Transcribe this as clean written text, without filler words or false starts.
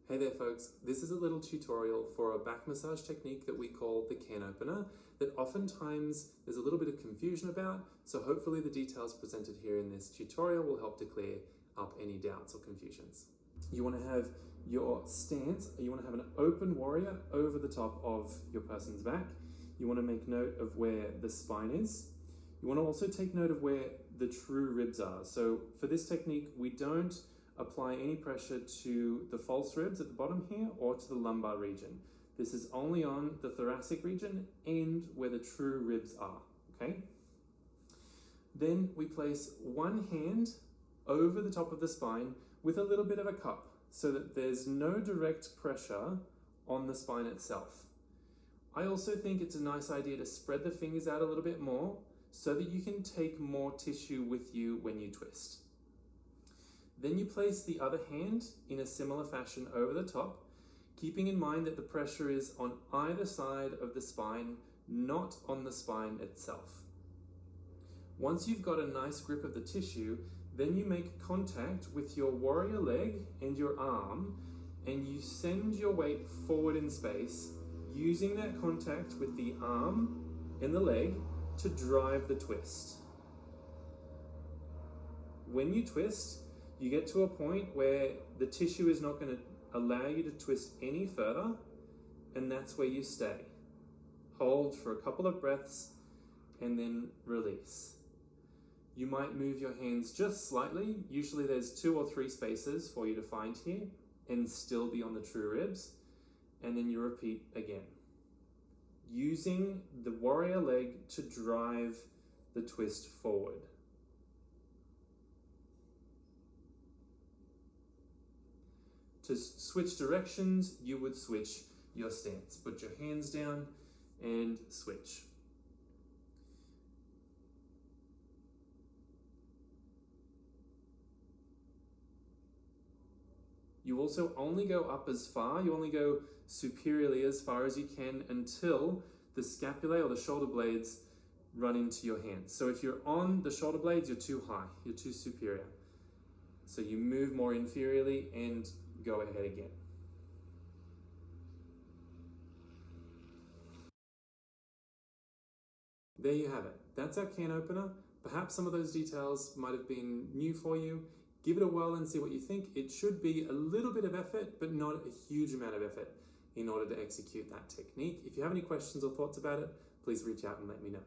Hey there folks, this is a little tutorial for a back massage technique that we call the can opener that oftentimes there's a little bit of confusion about, so hopefully the details presented here in this tutorial will help to clear up any doubts or confusions. You want to have your stance, you want to have an open warrior over the top of your person's back. You want to make note of where the spine is. You want to also take note of where the true ribs are. So for this technique, we don't apply any pressure to the false ribs at the bottom here or to the lumbar region. This is only on the thoracic region and where the true ribs are, okay? Then we place one hand over the top of the spine with a little bit of a cup so that there's no direct pressure on the spine itself. I also think it's a nice idea to spread the fingers out a little bit more so that you can take more tissue with you when you twist. Then you place the other hand in a similar fashion over the top, keeping in mind that the pressure is on either side of the spine, not on the spine itself. Once you've got a nice grip of the tissue, then you make contact with your warrior leg and your arm, and you send your weight forward in space, using that contact with the arm and the leg to drive the twist. When you twist, you get to a point where the tissue is not going to allow you to twist any further, and that's where you stay. Hold for a couple of breaths and then release. You might move your hands just slightly. Usually there's 2 or 3 spaces for you to find here and still be on the true ribs, and then you repeat again, using the warrior leg to drive the twist forward. To switch directions, you would switch your stance. Put your hands down and switch. You also only go up as far, you only go superiorly as far as you can until the scapulae or the shoulder blades run into your hands. So if you're on the shoulder blades, you're too high, you're too superior. So you move more inferiorly and go ahead again. There you have it. That's our can opener. Perhaps some of those details might have been new for you. Give it a whirl and see what you think. It should be a little bit of effort, but not a huge amount of effort in order to execute that technique. If you have any questions or thoughts about it, please reach out and let me know.